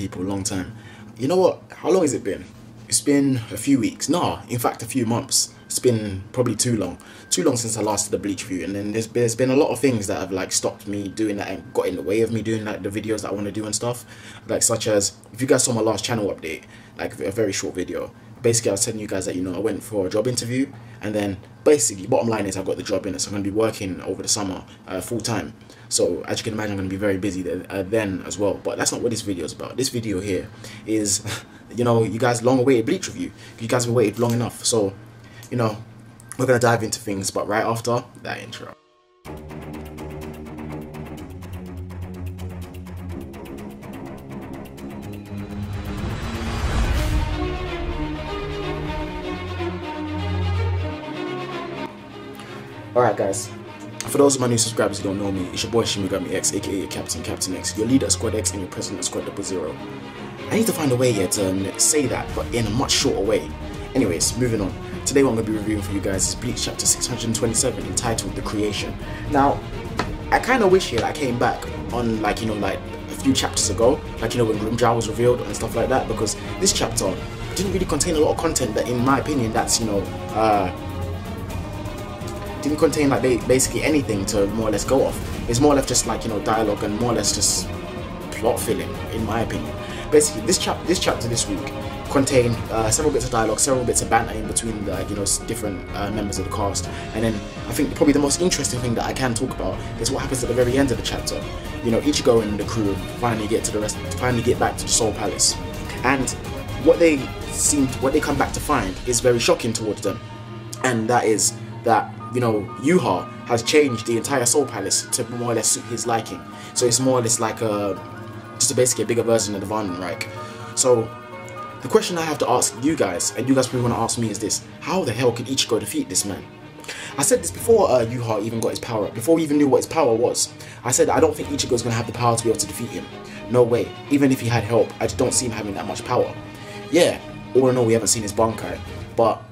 people, long time. You know what? How long has it been? It's been a few weeks. Nah, in fact, a few months. It's been probably too long since I last did the Bleach review, and then there's been a lot of things that have like stopped me doing that and got in the way of me doing like the videos that I want to do and stuff, like such as if you guys saw my last channel update, like a very short video. Basically, I was telling you guys that, you know, I went for a job interview, and then basically bottom line is I got the job in it, so I'm going to be working over the summer full time. So as you can imagine, I'm going to be very busy then as well. But that's not what this video is about. This video here is, you know, you guys long awaited Bleach review. You guys have waited long enough. So, you know, we're going to dive into things, but right after that intro. Alright guys, for those of my new subscribers who don't know me, it's your boy Shimigami X, aka your Captain X, your leader at Squad X and your president at Squad 00. I need to find a way here to say that, but in a much shorter way. Anyways, moving on. Today what I'm going to be reviewing for you guys is Bleach chapter 627, entitled The Creation. Now, I kind of wish here that I came back on, like, you know, like a few chapters ago, like, you know, when Grimjar was revealed and stuff like that, because this chapter didn't really contain a lot of content that, in my opinion, that's, you know, didn't contain like basically anything to more or less go off. It's more or less just like, you know, dialogue and more or less just plot filling, in my opinion. Basically, this chapter this week contained several bits of dialogue, several bits of banter in between the, you know, different members of the cast, and then I think probably the most interesting thing that I can talk about is what happens at the very end of the chapter. You know, Ichigo and the crew finally get back to the Soul Palace, and what they come back to find is very shocking towards them, and that is that, you know, Yuha has changed the entire Soul Palace to more or less suit his liking. So it's more or less like just basically a bigger version of the Vandenreich. So the question I have to ask you guys, and you guys probably want to ask me, is this: how the hell can Ichigo defeat this man? I said this before Yuha even got his power up, before we even knew what his power was. I said I don't think Ichigo's going to have the power to be able to defeat him. No way. Even if he had help, I just don't see him having that much power. Yeah, all in all, we haven't seen his Bankai, but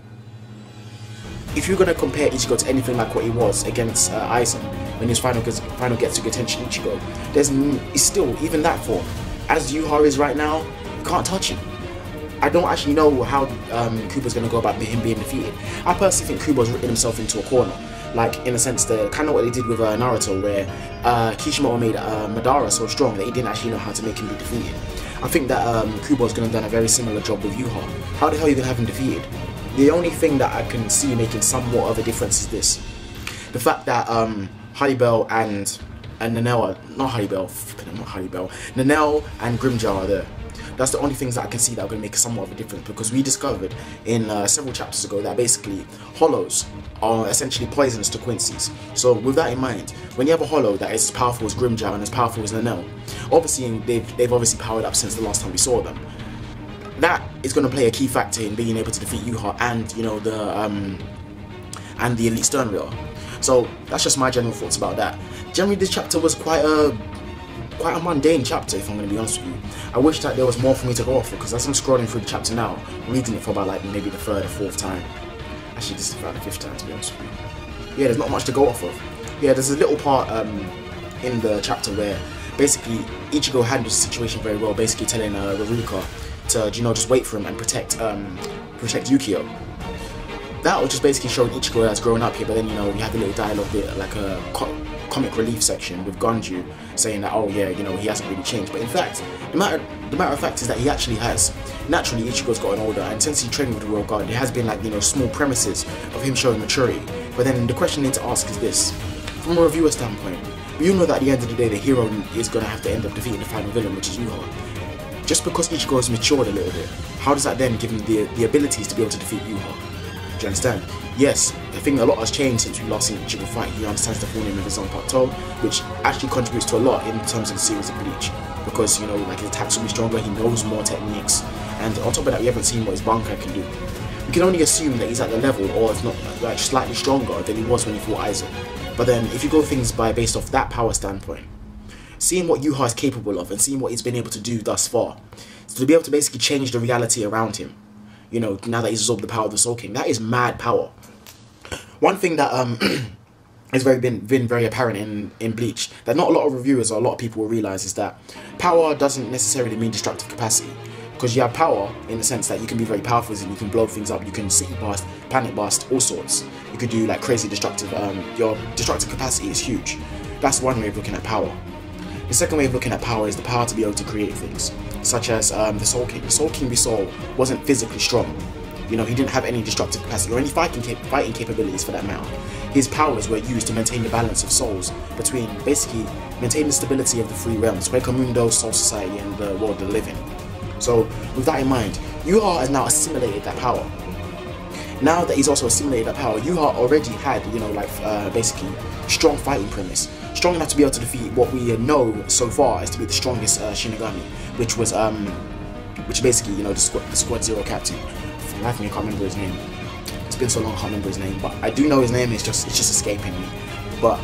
if you're going to compare Ichigo to anything like what he was against Aizen when his final gets to Attention Ichigo, it's still, even that form, as Yuha is right now, you can't touch him. I don't actually know how Kubo's going to go about him being defeated. I personally think Kubo's written himself into a corner, like in a sense, kind of what they did with Naruto, where Kishimoto made Madara so strong that he didn't actually know how to make him be defeated. I think that Kubo's going to have done a very similar job with Yuha. How the hell are you going to have him defeated? The only thing that I can see making somewhat of a difference is this: the fact that Haribel and Nanel Nanel and Grimjar are there. That's the only things that I can see that are going to make somewhat of a difference, because we discovered in several chapters ago that basically hollows are essentially poisonous to Quincy's. So with that in mind, when you have a hollow that is as powerful as Grimjar and as powerful as Nanel, obviously they've obviously powered up since the last time we saw them. That is going to play a key factor in being able to defeat Yuha and, you know, the Elite Sternreal. So that's just my general thoughts about that. Generally, this chapter was quite a mundane chapter, if I'm going to be honest with you. I wish that there was more for me to go off for, because as I'm scrolling through the chapter now, I'm reading it for about like maybe the third or fourth time. Actually, this is about the fifth time, to be honest with you. Yeah, there's not much to go off of. Yeah, there's a little part in the chapter where basically Ichigo handles the situation very well, basically telling Ruruka to, you know, just wait for him and protect Yukio. That was just basically showing Ichigo as growing up here, but then, you know, we have a little dialogue bit, like a comic relief section with Gonju saying that, oh yeah, you know, he hasn't really changed. But in fact, the matter of fact is that he actually has. Naturally, Ichigo's gotten older, and since he trained with the Royal Guard, there has been, like, you know, small premises of him showing maturity. But then the question I need to ask is this: from a reviewer standpoint, we all know that at the end of the day, the hero is going to have to end up defeating the final villain, which is Yuha. Just because Ichigo has matured a little bit, how does that then give him the abilities to be able to defeat Yuha? Do you understand? Yes, I think a lot has changed since we last seen Ichigo fight. He understands the full name of his own plateau, which actually contributes to a lot in terms of the series of Bleach. Because, you know, like, his attacks will be stronger, he knows more techniques, and on top of that, we haven't seen what his Bankai can do. We can only assume that he's at the level, or if not, like, slightly stronger than he was when he fought Aizen. But then, if you go things based off that power standpoint, seeing what Yuha is capable of and seeing what he's been able to do thus far, so to be able to basically change the reality around him, you know, now that he's absorbed the power of the Soul King, that is mad power. One thing that it's been very apparent in Bleach, that not a lot of reviewers or a lot of people will realize, is that power doesn't necessarily mean destructive capacity. Because you have power in the sense that you can be very powerful and you can blow things up, you can city blast, planet blast, all sorts. You could do like crazy destructive, your destructive capacity is huge. That's one way of looking at power. The second way of looking at power is the power to be able to create things, such as the Soul King. The Soul King we saw wasn't physically strong. You know, he didn't have any destructive capacity or any fighting capabilities for that matter. His powers were used to maintain the balance of souls between, basically, maintain the stability of the three realms, Mundo, Soul Society, and the world of the living. So, with that in mind, Yuha has now assimilated that power. Now that he's also assimilated that power, Yuha already had, you know, like, basically, strong fighting premise. Strong enough to be able to defeat what we know so far as to be the strongest Shinigami, which was, which basically, you know, the Squad Zero captain. For the life of me, I can't remember his name. It's been so long, I can't remember his name, but I do know his name, it's just escaping me. But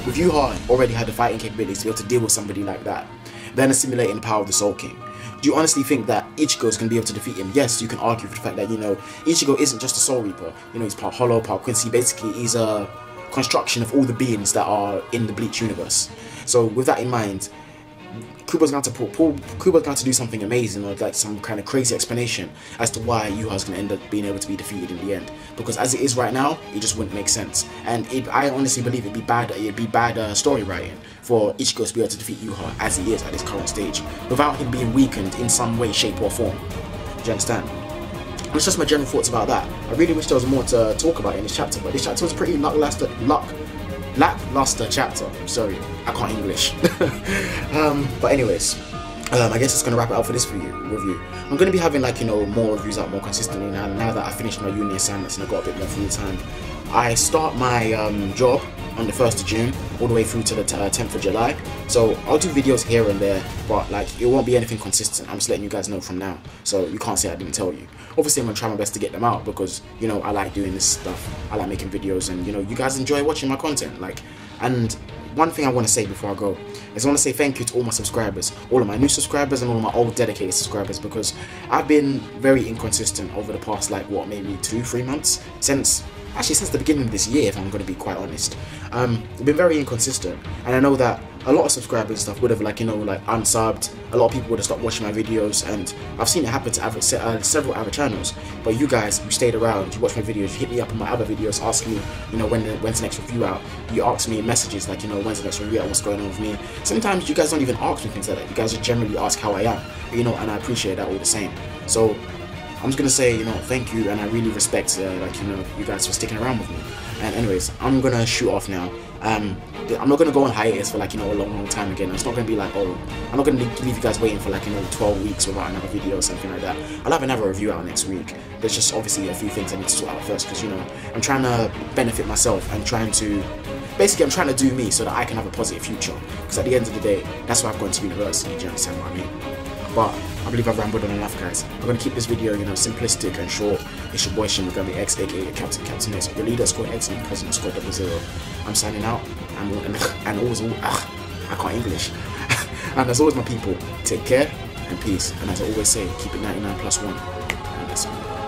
with Yuha already had the fighting capabilities to be able to deal with somebody like that, then assimilating the power of the Soul King. Do you honestly think that Ichigo is going to be able to defeat him? Yes, you can argue for the fact that, you know, Ichigo isn't just a Soul Reaper. You know, he's part Hollow, part Quincy. Basically, he's a construction of all the beings that are in the Bleach universe. So with that in mind, Kubo's going to do something amazing, or like some kind of crazy explanation as to why Yuha's going to end up being able to be defeated in the end. Because as it is right now, it just wouldn't make sense. And I honestly believe it'd be bad story writing for Ichigo to be able to defeat Yuha as he is at this current stage, without him being weakened in some way, shape or form. Do you understand? That's just my general thoughts about that. I really wish there was more to talk about in this chapter, but this chapter was a pretty lackluster chapter. Sorry, I can't English. But anyways, I guess it's gonna wrap it up for this review. I'm gonna be having, like, you know, more reviews out more consistently now that I finished my uni assignments and I got a bit more free time. I start my job on the 1st of June all the way through to the 10th of July. So I'll do videos here and there, but like it won't be anything consistent. I'm just letting you guys know from now, so you can't say I didn't tell you. Obviously I'm gonna try my best to get them out because, you know, I like doing this stuff. I like making videos, and, you know, you guys enjoy watching my content. Like, and one thing I want to say before I go is I want to say thank you to all my subscribers, all of my new subscribers and all of my old dedicated subscribers, because I've been very inconsistent over the past, like, what, maybe 2-3 months since the beginning of this year, if I'm going to be quite honest. I've been very inconsistent, and I know that a lot of subscribers and stuff would have, like, you know, like, unsubbed. A lot of people would have stopped watching my videos, and I've seen it happen to several other channels. But you guys, you stayed around, you watched my videos, you hit me up on my other videos asking me, you know, when's the next review out. You ask me in messages like, you know, when's the next review out, what's going on with me. Sometimes you guys don't even ask me things like that. You guys just generally ask how I am, you know, and I appreciate that all the same. So I'm just gonna say, you know, thank you, and I really respect, like, you know, you guys for sticking around with me. And anyways, I'm gonna shoot off now. I'm not gonna go on hiatus for, like, you know, a long time again. It's not gonna be like, oh, I'm not gonna leave you guys waiting for, like, you know, 12 weeks without another video or something like that. I'll have another review out next week. There's just obviously a few things I need to sort out first, because, you know, I'm trying to benefit myself and trying to do me so that I can have a positive future. Because at the end of the day, that's why I've gone to university. Do you understand what I mean? But I believe I've rambled on enough, guys. I'm going to keep this video, you know, simplistic and short. It's your boy Shinigami X, aka Captain X, your leader, Squad X, and President Squad 00. I'm signing out, and always, I can't English. And as always, my people, take care and peace. And as I always say, keep it 99+1. And that's all.